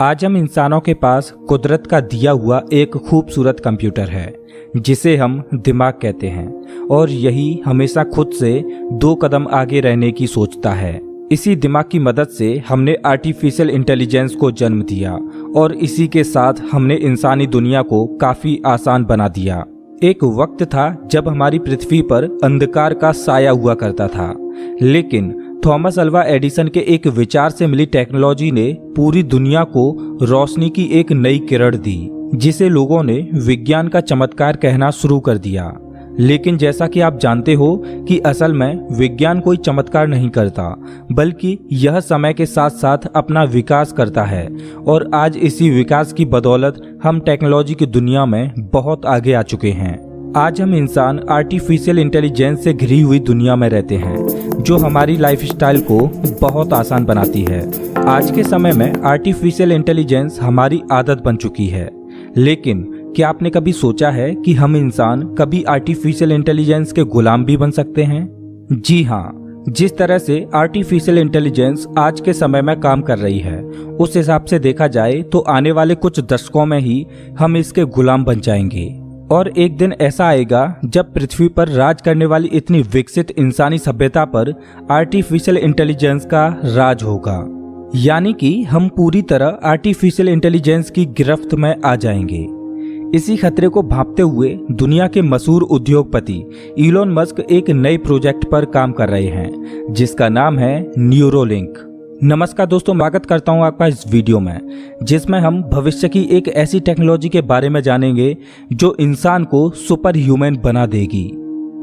आज हम इंसानों के पास कुदरत का दिया हुआ एक खूबसूरत कंप्यूटर है जिसे हम दिमाग कहते हैं और यही हमेशा खुद से 2 कदम आगे रहने की सोचता है। इसी दिमाग की मदद से हमने आर्टिफिशियल इंटेलिजेंस को जन्म दिया और इसी के साथ हमने इंसानी दुनिया को काफी आसान बना दिया। एक वक्त था जब हमारी पृथ्वी पर अंधकार का साया हुआ करता था, लेकिन थॉमस अल्वा एडिसन के एक विचार से मिली टेक्नोलॉजी ने पूरी दुनिया को रोशनी की एक नई किरण दी, जिसे लोगों ने विज्ञान का चमत्कार कहना शुरू कर दिया। लेकिन जैसा कि आप जानते हो कि असल में विज्ञान कोई चमत्कार नहीं करता, बल्कि यह समय के साथ साथ अपना विकास करता है और आज इसी विकास की बदौलत हम टेक्नोलॉजी की दुनिया में बहुत आगे आ चुके हैं। आज हम इंसान आर्टिफिशियल इंटेलिजेंस से घिरी हुई दुनिया में रहते हैं, जो हमारी लाइफस्टाइल को बहुत आसान बनाती है। आज के समय में आर्टिफिशियल इंटेलिजेंस हमारी आदत बन चुकी है, लेकिन क्या आपने कभी सोचा है कि हम इंसान कभी आर्टिफिशियल इंटेलिजेंस के गुलाम भी बन सकते हैं? जी हाँ, जिस तरह से आर्टिफिशियल इंटेलिजेंस आज के समय में काम कर रही है, उस हिसाब से देखा जाए तो आने वाले कुछ दशकों में ही हम इसके गुलाम बन जाएंगे। और एक दिन ऐसा आएगा जब पृथ्वी पर राज करने वाली इतनी विकसित इंसानी सभ्यता पर आर्टिफिशियल इंटेलिजेंस का राज होगा, यानी कि हम पूरी तरह आर्टिफिशियल इंटेलिजेंस की गिरफ्त में आ जाएंगे। इसी खतरे को भांपते हुए दुनिया के मशहूर उद्योगपति इलोन मस्क एक नए प्रोजेक्ट पर काम कर रहे हैं, जिसका नाम है न्यूरोलिंक। नमस्कार दोस्तों, स्वागत करता हूं आपका इस वीडियो में, जिसमें हम भविष्य की एक ऐसी टेक्नोलॉजी के बारे में जानेंगे जो इंसान को सुपर ह्यूमन बना देगी।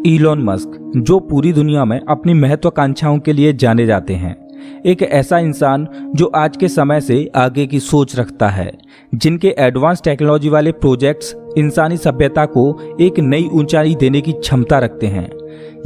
इलोन मस्क, जो पूरी दुनिया में अपनी महत्वाकांक्षाओं के लिए जाने जाते हैं, एक ऐसा इंसान जो आज के समय से आगे की सोच रखता है, जिनके एडवांस टेक्नोलॉजी वाले प्रोजेक्ट्स इंसानी सभ्यता को एक नई ऊंचाई देने की क्षमता रखते हैं।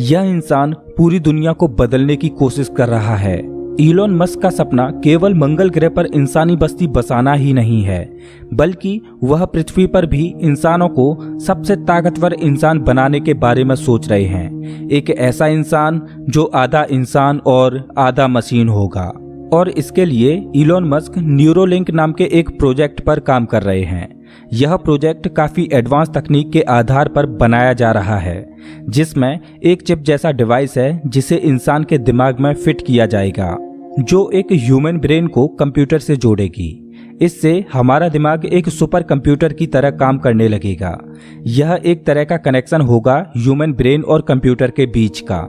यह इंसान पूरी दुनिया को बदलने की कोशिश कर रहा है। इलोन मस्क का सपना केवल मंगल ग्रह पर इंसानी बस्ती बसाना ही नहीं है, बल्कि वह पृथ्वी पर भी इंसानों को सबसे ताकतवर इंसान बनाने के बारे में सोच रहे हैं। एक ऐसा इंसान जो आधा इंसान और आधा मशीन होगा। और इसके लिए इलोन मस्क न्यूरोलिंक नाम के एक प्रोजेक्ट पर काम कर रहे हैं। यह प्रोजेक्ट काफी एडवांस तकनीक के आधार पर बनाया जा रहा है, जिसमें एक चिप जैसा डिवाइस है जिसे इंसान के दिमाग में फिट किया जाएगा, जो एक ह्यूमन ब्रेन को कंप्यूटर से जोड़ेगी। इससे हमारा दिमाग एक सुपर कंप्यूटर की तरह काम करने लगेगा। यह एक तरह का कनेक्शन होगा ह्यूमन ब्रेन और कंप्यूटर के बीच का,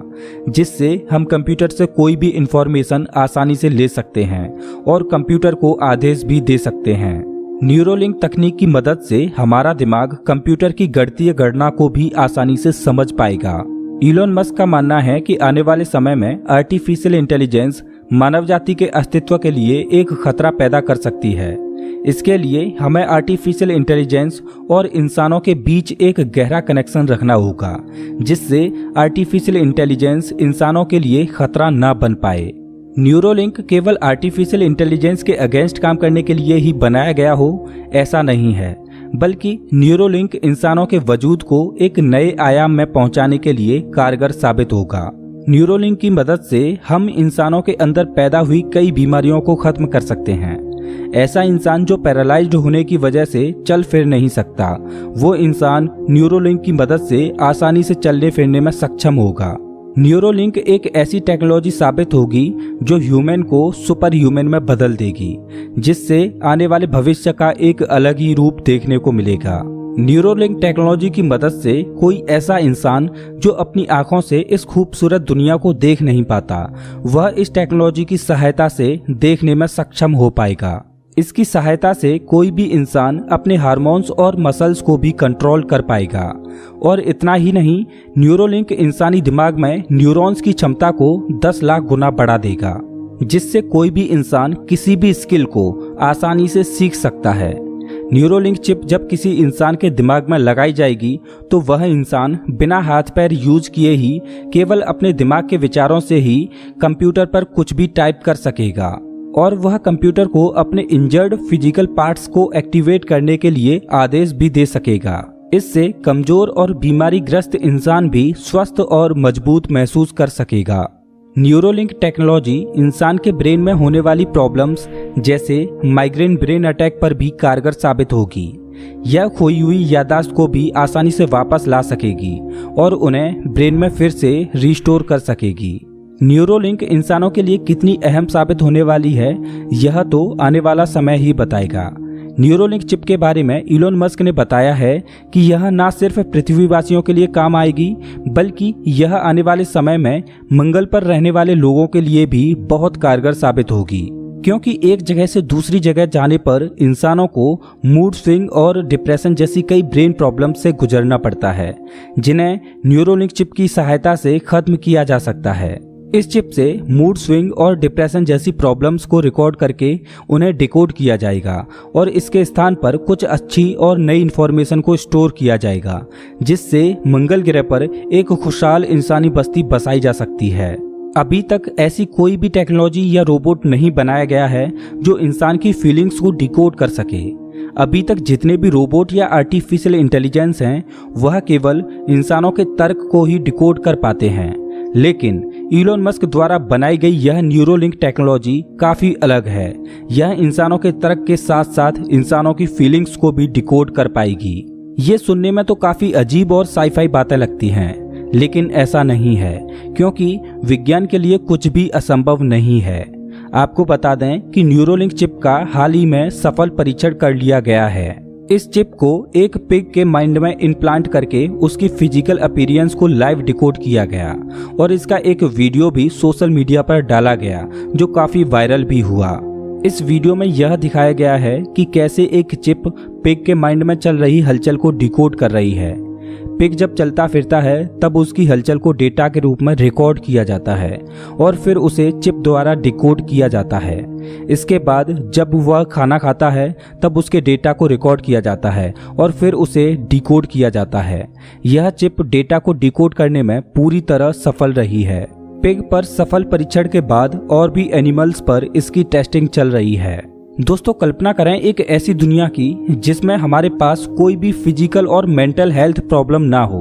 जिससे हम कंप्यूटर से कोई भी इंफॉर्मेशन आसानी से ले सकते हैं और कंप्यूटर को आदेश भी दे सकते हैं। न्यूरोलिंक तकनीक की मदद से हमारा दिमाग कंप्यूटर की गणितीय गणना को भी आसानी से समझ पाएगा। इलोन मस्क का मानना है कि आने वाले समय में आर्टिफिशियल इंटेलिजेंस मानव जाति के अस्तित्व के लिए एक खतरा पैदा कर सकती है। इसके लिए हमें आर्टिफिशियल इंटेलिजेंस और इंसानों के बीच एक गहरा कनेक्शन रखना होगा, जिससे आर्टिफिशियल इंटेलिजेंस इंसानों के लिए खतरा न बन पाए। न्यूरोलिंक केवल आर्टिफिशियल इंटेलिजेंस के अगेंस्ट काम करने के लिए ही बनाया गया हो, ऐसा नहीं है, बल्कि न्यूरोलिंक इंसानों के वजूद को एक नए आयाम में पहुंचाने के लिए कारगर साबित होगा। न्यूरोलिंक की मदद से हम इंसानों के अंदर पैदा हुई कई बीमारियों को खत्म कर सकते हैं। ऐसा इंसान जो पैरालाइज्ड होने की वजह से चल फिर नहीं सकता, वो इंसान न्यूरोलिंक की मदद से आसानी से चलने फिरने में सक्षम होगा। न्यूरोलिंक एक ऐसी टेक्नोलॉजी साबित होगी जो ह्यूमन को सुपर ह्यूमन में बदल देगी, जिससे आने वाले भविष्य का एक अलग ही रूप देखने को मिलेगा। न्यूरोलिंक टेक्नोलॉजी की मदद से कोई ऐसा इंसान जो अपनी आंखों से इस खूबसूरत दुनिया को देख नहीं पाता, वह इस टेक्नोलॉजी की सहायता से देखने में सक्षम हो पाएगा। इसकी सहायता से कोई भी इंसान अपने हार्मोन्स और मसल्स को भी कंट्रोल कर पाएगा। और इतना ही नहीं, न्यूरोलिंक इंसानी दिमाग में न्यूरॉन्स की क्षमता को 10 लाख गुना बढ़ा देगा, जिससे कोई भी इंसान किसी भी स्किल को आसानी से सीख सकता है। न्यूरोलिंक चिप जब किसी इंसान के दिमाग में लगाई जाएगी तो वह इंसान बिना हाथ पैर यूज किए ही केवल अपने दिमाग के विचारों से ही कंप्यूटर पर कुछ भी टाइप कर सकेगा और वह कंप्यूटर को अपने इंजर्ड फिजिकल पार्ट्स को एक्टिवेट करने के लिए आदेश भी दे सकेगा। इससे कमजोर और बीमारी ग्रस्त इंसान भी स्वस्थ और मजबूत महसूस कर सकेगा। न्यूरोलिंक टेक्नोलॉजी इंसान के ब्रेन में होने वाली प्रॉब्लम्स जैसे माइग्रेन ब्रेन अटैक पर भी कारगर साबित होगी। यह खोई हुई याददाश्त को भी आसानी से वापस ला सकेगी और उन्हें ब्रेन में फिर से रिस्टोर कर सकेगी। न्यूरोलिंक इंसानों के लिए कितनी अहम साबित होने वाली है, यह तो आने वाला समय ही बताएगा। न्यूरोलिंक चिप के बारे में इलोन मस्क ने बताया है कि यह न सिर्फ पृथ्वीवासियों के लिए काम आएगी, बल्कि यह आने वाले समय में मंगल पर रहने वाले लोगों के लिए भी बहुत कारगर साबित होगी, क्योंकि एक जगह से दूसरी जगह जाने पर इंसानों को मूड स्विंग और डिप्रेशन जैसी कई ब्रेन प्रॉब्लम से गुजरना पड़ता है, जिन्हें न्यूरोलिंक चिप की सहायता से खत्म किया जा सकता है। इस चिप से मूड स्विंग और डिप्रेशन जैसी प्रॉब्लम्स को रिकॉर्ड करके उन्हें डिकोड किया जाएगा और इसके स्थान पर कुछ अच्छी और नई इन्फॉर्मेशन को स्टोर किया जाएगा, जिससे मंगल ग्रह पर एक खुशहाल इंसानी बस्ती बसाई जा सकती है। अभी तक ऐसी कोई भी टेक्नोलॉजी या रोबोट नहीं बनाया गया है जो इंसान की फीलिंग्स को डिकोड कर सके। अभी तक जितने भी रोबोट या आर्टिफिशियल इंटेलिजेंस हैं, वह केवल इंसानों के तर्क को ही डिकोड कर पाते हैं, लेकिन इलोन मस्क द्वारा बनाई गई यह न्यूरोलिंक टेक्नोलॉजी काफी अलग है। यह इंसानों के तर्क के साथ साथ इंसानों की फीलिंग्स को भी डिकोड कर पाएगी। ये सुनने में तो काफी अजीब और साइफाई बातें लगती हैं, लेकिन ऐसा नहीं है, क्योंकि विज्ञान के लिए कुछ भी असंभव नहीं है। आपको बता दें कि न्यूरोलिंक चिप का हाल ही में सफल परीक्षण कर लिया गया है। इस चिप को एक पिग के माइंड में इम्प्लांट करके उसकी फिजिकल अपीयरेंस को लाइव डिकोड किया गया और इसका एक वीडियो भी सोशल मीडिया पर डाला गया, जो काफी वायरल भी हुआ। इस वीडियो में यह दिखाया गया है कि कैसे एक चिप पिग के माइंड में चल रही हलचल को डिकोड कर रही है। पिग जब चलता फिरता है तब उसकी हलचल को डेटा के रूप में रिकॉर्ड किया जाता है और फिर उसे चिप द्वारा डिकोड किया जाता है। इसके बाद जब वह खाना खाता है तब उसके डेटा को रिकॉर्ड किया जाता है और फिर उसे डिकोड किया जाता है। यह चिप डेटा को डिकोड करने में पूरी तरह सफल रही है। पिग पर सफल परीक्षण के बाद और भी एनिमल्स पर इसकी टेस्टिंग चल रही है। दोस्तों, कल्पना करें एक ऐसी दुनिया की जिसमें हमारे पास कोई भी फिजिकल और मेंटल हेल्थ प्रॉब्लम ना हो,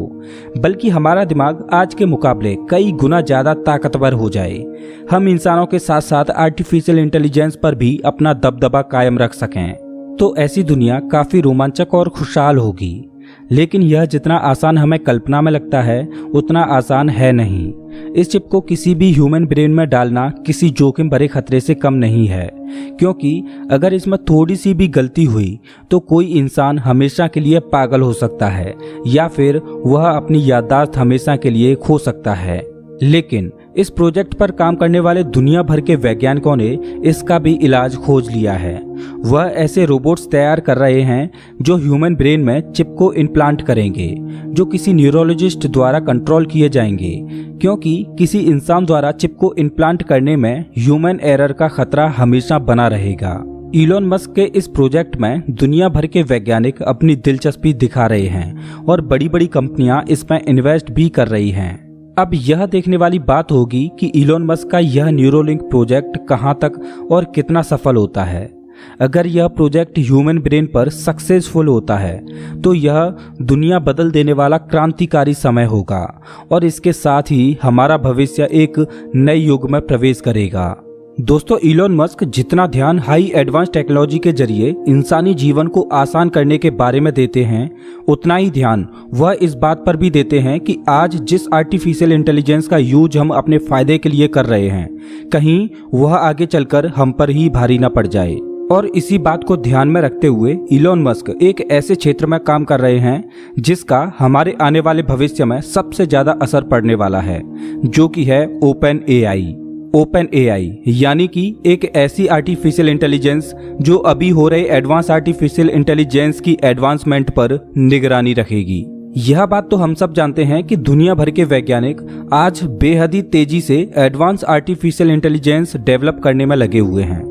बल्कि हमारा दिमाग आज के मुकाबले कई गुना ज़्यादा ताकतवर हो जाए। हम इंसानों के साथ साथ आर्टिफिशियल इंटेलिजेंस पर भी अपना दबदबा कायम रख सकें, तो ऐसी दुनिया काफ़ी रोमांचक और खुशहाल होगी। लेकिन यह जितना आसान हमें कल्पना में लगता है, उतना आसान है नहीं। इस चिप को किसी भी ह्यूमन ब्रेन में डालना किसी जोखिम भरे खतरे से कम नहीं है, क्योंकि अगर इसमें थोड़ी सी भी गलती हुई तो कोई इंसान हमेशा के लिए पागल हो सकता है या फिर वह अपनी याददाश्त हमेशा के लिए खो सकता है। लेकिन इस प्रोजेक्ट पर काम करने वाले दुनिया भर के वैज्ञानिकों ने इसका भी इलाज खोज लिया है। वह ऐसे रोबोट्स तैयार कर रहे हैं जो ह्यूमन ब्रेन में चिप को इम्प्लांट करेंगे, जो किसी न्यूरोलॉजिस्ट द्वारा कंट्रोल किए जाएंगे, क्योंकि किसी इंसान द्वारा चिप को इम्प्लांट करने में ह्यूमन एरर का खतरा हमेशा बना रहेगा। इलोन मस्क के इस प्रोजेक्ट में दुनिया भर के वैज्ञानिक अपनी दिलचस्पी दिखा रहे हैं और बड़ी बड़ी कंपनियां इसमें इन्वेस्ट भी कर रही हैं। अब यह देखने वाली बात होगी कि इलोन मस्क का यह न्यूरोलिंक प्रोजेक्ट कहां तक और कितना सफल होता है। अगर यह प्रोजेक्ट ह्यूमन ब्रेन पर सक्सेसफुल होता है तो यह दुनिया बदल देने वाला क्रांतिकारी समय होगा और इसके साथ ही हमारा भविष्य एक नए युग में प्रवेश करेगा। दोस्तों, इलोन मस्क जितना ध्यान हाई एडवांस टेक्नोलॉजी के जरिए इंसानी जीवन को आसान करने के बारे में देते हैं, उतना ही ध्यान वह इस बात पर भी देते हैं कि आज जिस आर्टिफिशियल इंटेलिजेंस का यूज हम अपने फायदे के लिए कर रहे हैं, कहीं वह आगे चलकर हम पर ही भारी न पड़ जाए। और इसी बात को ध्यान में रखते हुए इलोन मस्क एक ऐसे क्षेत्र में काम कर रहे हैं जिसका हमारे आने वाले भविष्य में सबसे ज्यादा असर पड़ने वाला है, जो कि है ओपन एआई, यानी कि एक ऐसी आर्टिफिशियल इंटेलिजेंस जो अभी हो रहे एडवांस आर्टिफिशियल इंटेलिजेंस की एडवांसमेंट पर निगरानी रखेगी। यह बात तो हम सब जानते हैं कि दुनिया भर के वैज्ञानिक आज बेहद तेजी से एडवांस आर्टिफिशियल इंटेलिजेंस डेवलप करने में लगे हुए हैं,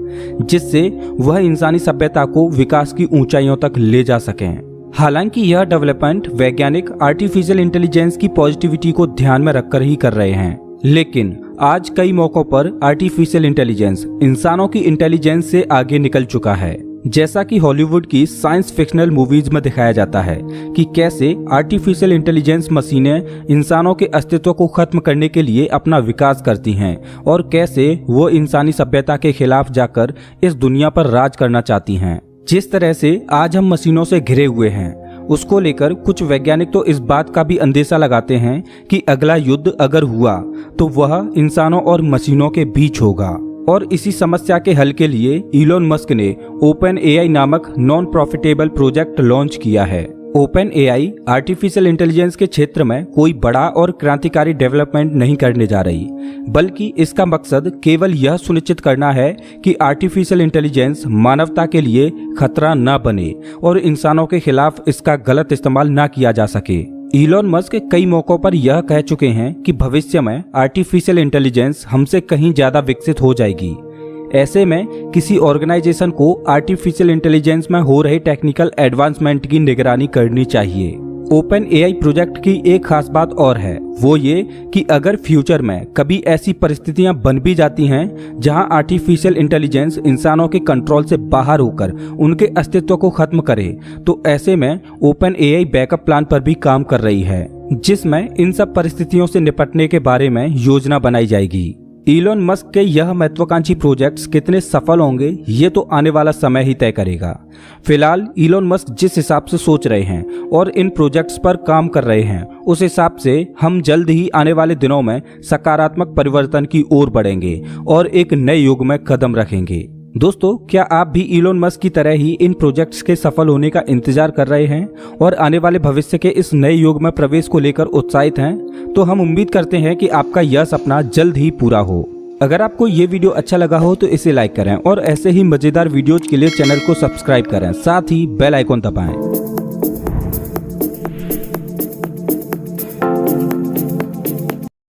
जिससे वह इंसानी सभ्यता को विकास की ऊंचाइयों तक ले जा सकें। हालांकि यह डेवलपमेंट वैज्ञानिक आर्टिफिशियल इंटेलिजेंस की पॉजिटिविटी को ध्यान में रखकर ही कर रहे हैं, लेकिन आज कई मौकों पर आर्टिफिशियल इंटेलिजेंस इंसानों की इंटेलिजेंस से आगे निकल चुका है। जैसा कि हॉलीवुड की साइंस फिक्शनल मूवीज में दिखाया जाता है कि कैसे आर्टिफिशियल इंटेलिजेंस मशीनें इंसानों के अस्तित्व को खत्म करने के लिए अपना विकास करती हैं और कैसे वो इंसानी सभ्यता के खिलाफ जाकर इस दुनिया पर राज करना चाहती हैं। जिस तरह से आज हम मशीनों से घिरे हुए हैं, उसको लेकर कुछ वैज्ञानिक तो इस बात का भी अंदेशा लगाते हैं कि अगला युद्ध अगर हुआ तो वह इंसानों और मशीनों के बीच होगा। और इसी समस्या के हल के लिए इलोन मस्क ने ओपन एआई नामक नॉन प्रॉफिटेबल प्रोजेक्ट लॉन्च किया है। ओपन एआई आर्टिफिशियल इंटेलिजेंस के क्षेत्र में कोई बड़ा और क्रांतिकारी डेवलपमेंट नहीं करने जा रही, बल्कि इसका मकसद केवल यह सुनिश्चित करना है कि आर्टिफिशियल इंटेलिजेंस मानवता के लिए खतरा न बने और इंसानों के खिलाफ इसका गलत इस्तेमाल न किया जा सके। इलोन मस्क कई मौकों पर यह कह चुके हैं कि भविष्य में आर्टिफिशियल इंटेलिजेंस हमसे कहीं ज्यादा विकसित हो जाएगी। ऐसे में किसी ऑर्गेनाइजेशन को आर्टिफिशियल इंटेलिजेंस में हो रहे टेक्निकल एडवांसमेंट की निगरानी करनी चाहिए। ओपन एआई प्रोजेक्ट की एक खास बात और है, वो ये कि अगर फ्यूचर में कभी ऐसी परिस्थितियां बन भी जाती हैं जहां आर्टिफिशियल इंटेलिजेंस इंसानों के कंट्रोल से बाहर होकर उनके अस्तित्व को खत्म करे, तो ऐसे में ओपन एआई बैकअप प्लान पर भी काम कर रही है, जिसमें इन सब परिस्थितियों से निपटने के बारे में योजना बनाई जाएगी। इलोन मस्क के यह महत्वाकांक्षी प्रोजेक्ट्स कितने सफल होंगे ये तो आने वाला समय ही तय करेगा। फिलहाल इलोन मस्क जिस हिसाब से सोच रहे हैं और इन प्रोजेक्ट्स पर काम कर रहे हैं, उस हिसाब से हम जल्द ही आने वाले दिनों में सकारात्मक परिवर्तन की ओर बढ़ेंगे और एक नए युग में कदम रखेंगे। दोस्तों, क्या आप भी इलोन मस्क की तरह ही इन प्रोजेक्ट्स के सफल होने का इंतजार कर रहे हैं और आने वाले भविष्य के इस नए युग में प्रवेश को लेकर उत्साहित हैं? तो हम उम्मीद करते हैं कि आपका यह सपना जल्द ही पूरा हो। अगर आपको ये वीडियो अच्छा लगा हो तो इसे लाइक करें और ऐसे ही मजेदार वीडियोज के लिए चैनल को सब्सक्राइब करें, साथ ही बेल आइकॉन दबाएं।